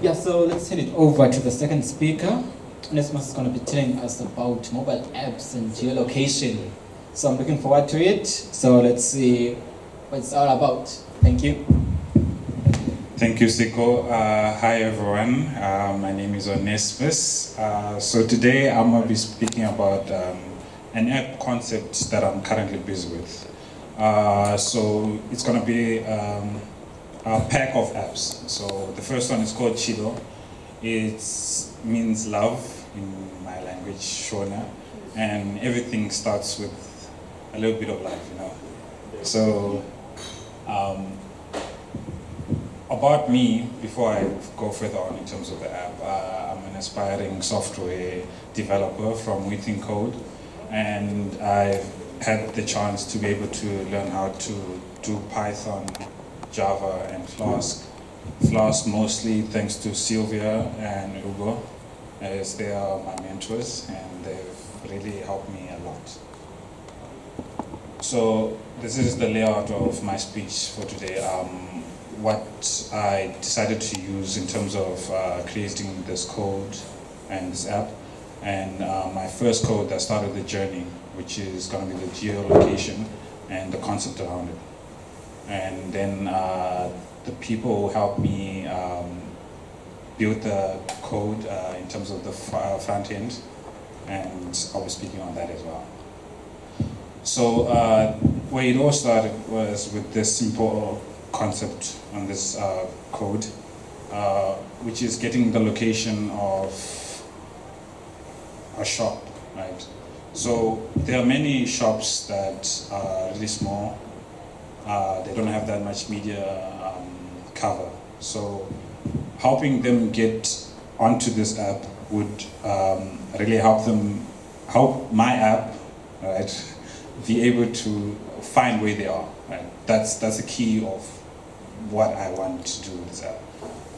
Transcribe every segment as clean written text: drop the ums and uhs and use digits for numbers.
Yeah, so let's hand it over to the second speaker. Onesmus is going to be telling us about mobile apps and geolocation. So I'm looking forward to it. So let's see what it's all about. Thank you. Thank you, Siko. Hi, everyone. My name is Onesmus. So today I'm going to be speaking about an app concept that I'm currently busy with. So it's going to be a pack of apps. So the first one is called Chido. It means love in my language, Shona, and everything starts with a little bit of life, you know. So about me, before I go further on in terms of the app, I'm an aspiring software developer from Within Code, and I've had the chance to be able to learn how to do Python, Java, and Flask. Flask mostly thanks to Sylvia and Ugo, as they are my mentors, and they've really helped me a lot. So this is the layout of my speech for today. What I decided to use in terms of creating this code and this app, and my first code that started the journey, which is going to be the geolocation and the concept around it. And then the people who helped me build the code in terms of the front end, and I'll be speaking on that as well. So where it all started was with this simple concept on this code, which is getting the location of a shop, right? So there are many shops that are really small. They don't have that much media cover. So helping them get onto this app would really help my app, right, be able to find where they are. Right? That's the key of what I want to do with this app.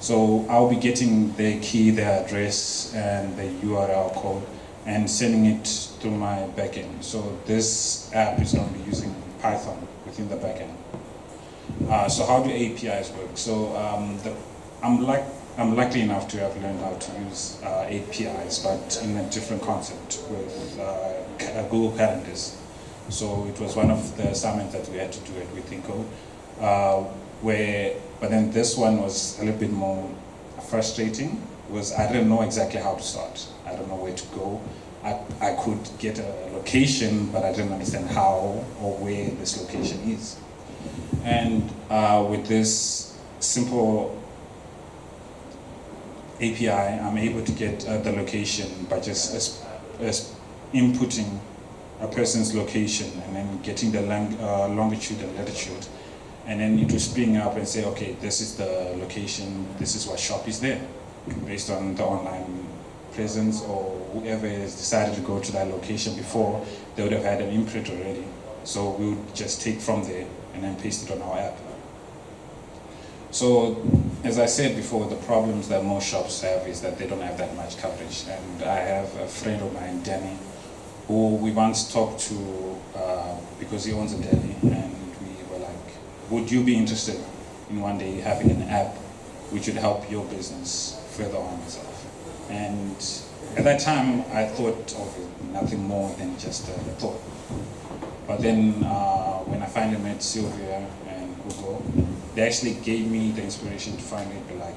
So I'll be getting their key, their address, and the URL code, and sending it through my backend. So this app is going to be using Python within the backend. So how do APIs work? So I'm lucky enough to have learned how to use APIs, but in a different concept with Google Calendars. So it was one of the assignments that we had to do it within code. But then this one was a little bit more frustrating, was I didn't know exactly how to start. I don't know where to go. I could get a location, but I didn't understand how or where this location is. And with this simple API, I'm able to get the location by just inputting a person's location and then getting the longitude and latitude. And then it will spring up and say, okay, this is the location, this is what shop is there, based on the online presence, or whoever has decided to go to that location before, they would have had an imprint already. So we would just take from there and then paste it on our app. So, as I said before, the problems that most shops have is that they don't have that much coverage. And I have a friend of mine, Danny, who we once talked to because he owns a deli, and we were like, would you be interested in one day having an app which would help your business further on itself? And at that time, I thought of it nothing more than just a thought. But then when I finally met Sylvia and Ugo, they actually gave me the inspiration to finally be like,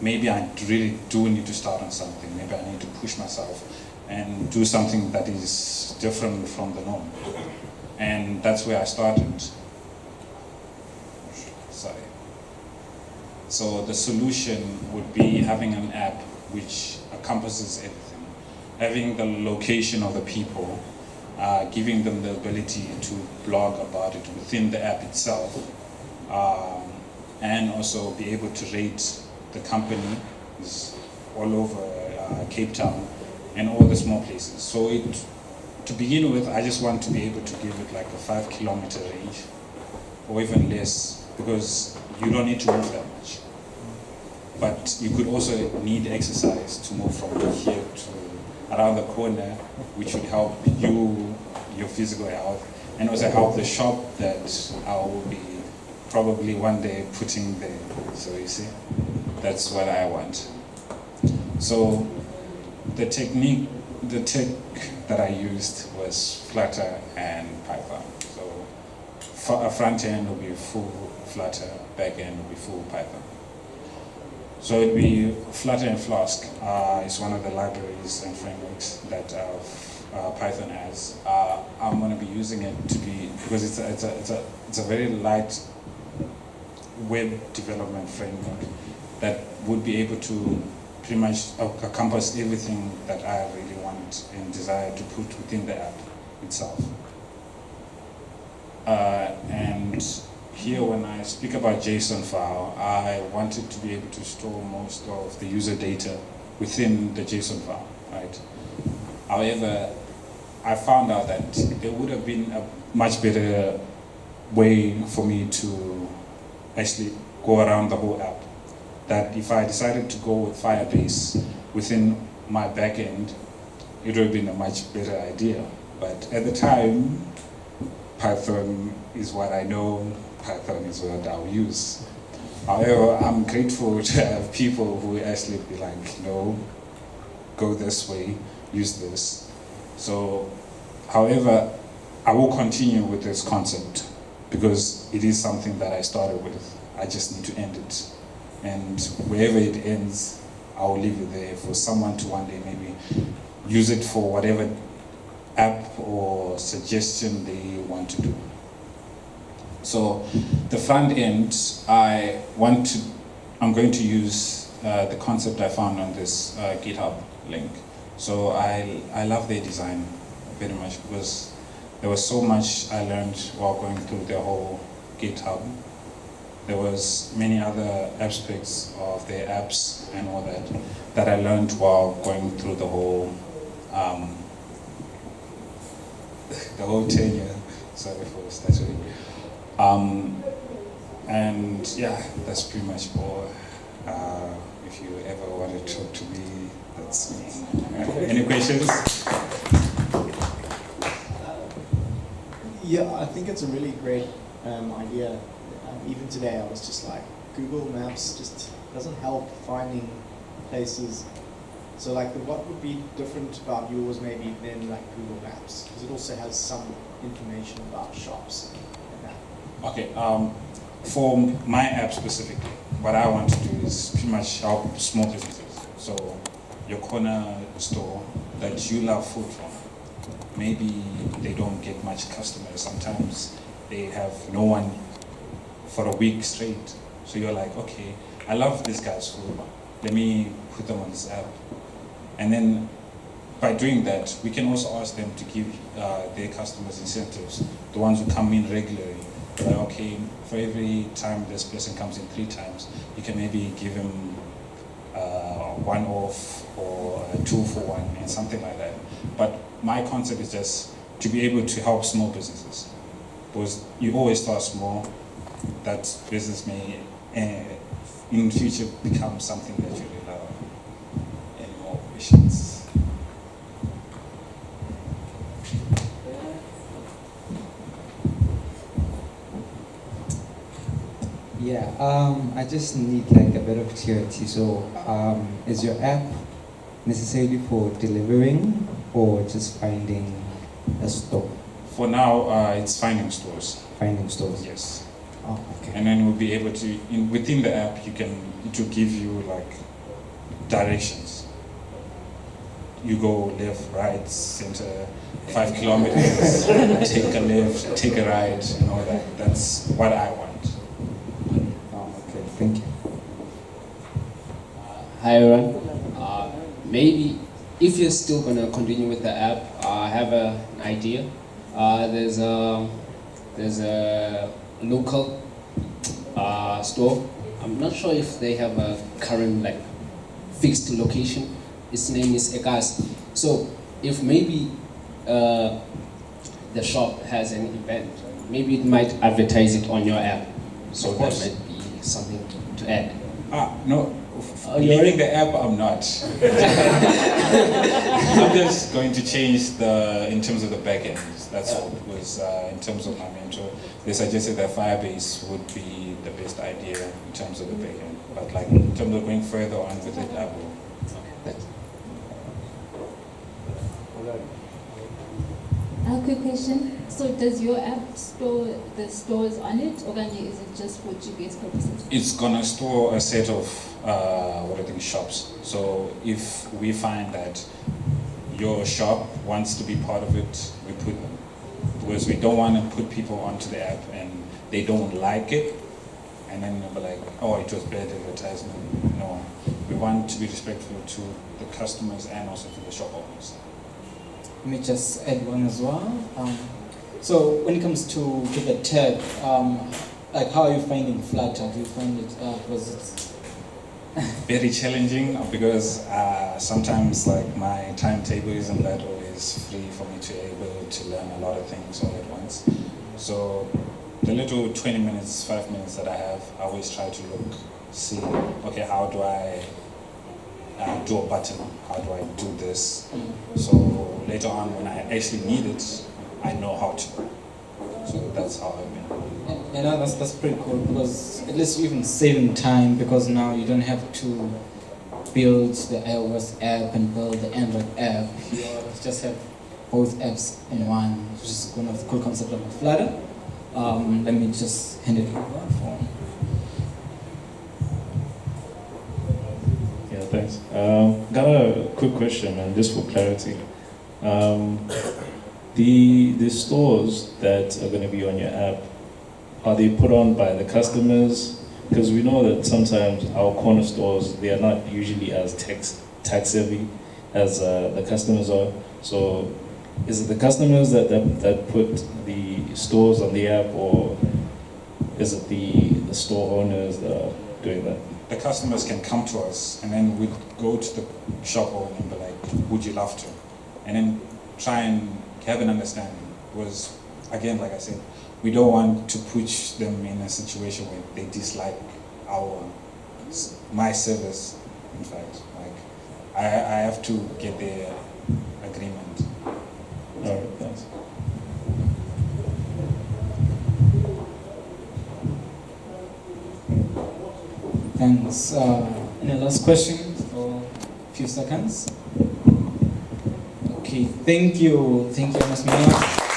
maybe I really do need to start on something. Maybe I need to push myself and do something that is different from the norm. And that's where I started. Sorry. So the solution would be having an app which encompasses everything. Having the location of the people, giving them the ability to blog about it within the app itself, and also be able to rate the companies all over Cape Town and all the small places. So to begin with, I just want to be able to give it like a 5-kilometer range or even less, because you don't need to move that much. But you could also need exercise to move from here to around the corner, which would help you, your physical health, and also help the shop that I will be probably one day putting there. So you see, that's what I want. So the tech that I used was Flutter and Python. So a front end will be full Flutter, back end will be full Python. So it'll be Flutter and Flask is one of the libraries and frameworks that Python has. I'm going to be using it because it's a very light web development framework that would be able to pretty much encompass everything that I really want and desire to put within the app itself. And here, when I speak about JSON file, I wanted to be able to store most of the user data within the JSON file, right? However, I found out that there would have been a much better way for me to actually go around the whole app. That if I decided to go with Firebase within my backend, it would have been a much better idea. But at the time, Python is what I know, Python is what I'll use. However, I'm grateful to have people who actually be like, no, go this way, use this. So, however, I will continue with this concept because it is something that I started with. I just need to end it. And wherever it ends, I'll leave it there for someone to one day maybe use it for whatever app or suggestion they want to do. So the front end, I'm going to use the concept I found on this GitHub link. So I love their design very much because there was so much I learned while going through the whole GitHub. There was many other aspects of their apps and all that I learned while going through the whole tenure. Sorry for stuttering. And yeah, that's pretty much all. If you ever want to talk to me, that's me. Any questions? Yeah, I think it's a really great idea. Even today, I was just like, Google Maps just doesn't help finding places. So like, what would be different about yours maybe than like Google Maps? Because it also has some information about shops and that. Okay, for my app specifically, what I want to do is pretty much help small businesses. So your corner store that you love food from, maybe they don't get much customers. Sometimes they have no one for a week straight. So you're like, okay, I love this guy's food. Let me put them on this app. And then by doing that, we can also ask them to give their customers incentives, the ones who come in regularly. Like, okay, for every time this person comes in 3 times, you can maybe give him 1 off or 2 for 1 and something like that. But my concept is just to be able to help small businesses. Because you always start small, that business may in future become something that you rely on. Any more questions? Yeah, I just need like a bit of clarity. So, is your app necessarily for delivering or just finding a store? For now, it's finding stores. Finding stores. Yes. Oh, okay. And then we'll be able to, within the app, it will give you like directions. You go left, right, center, 5 kilometers, take a left, take a right, and all that. That's what I want. Oh, okay. Thank you. Hi everyone. Maybe if you're still gonna continue with the app, I have an idea. There's a local store. I'm not sure if they have a current like fixed location. Its name is Egas. So if maybe the shop has an event, maybe it might advertise it on your app. So that might be something to add. No. Leaving the app, I'm not. I'm just going to change in terms of the backend. That's all. Because in terms of my mentor, they suggested that Firebase would be the best idea in terms of the backend. But like in terms of going further on with it, I will. Thanks. A quick question. So does your app store the stores on it, or is it just for GPS purposes? It's gonna store a set of shops. So if we find that your shop wants to be part of it, we put them. Because we don't want to put people onto the app and they don't like it, and then they'll be like, oh, it was bad advertisement. No, we want to be respectful to the customers and also to the shop owners. Let me just add one as well. So when it comes to the tag, like how are you finding Flutter? Do you find it because it's Very challenging because sometimes like my timetable isn't that always free for me to be able to learn a lot of things all at once. So the little 20 minutes, 5 minutes that I have, I always try to see, okay, how do I do a button? How do I do this? So later on when I actually need it, I know how to. So that's how I've been. You know, that's pretty cool because at least you're even saving time because now you don't have to build the iOS app and build the Android app. You just have both apps in one, which is one of the cool concept of Flutter. Let me just hand it over for. Yeah, thanks. Got a quick question, and just for clarity. The stores that are going to be on your app, are they put on by the customers? Because we know that sometimes our corner stores, they are not usually as tech savvy as the customers are. So is it the customers that put the stores on the app, or is it the store owners that are doing that? The customers can come to us and then we go to the shop owner and be like, would you love to? And then try and have an understanding. Because again, like I said, we don't want to push them in a situation where they dislike my service. In fact, like I have to get their agreement. All right, thanks. Thanks. Any last questions for a few seconds? Okay, thank you, Onesmus.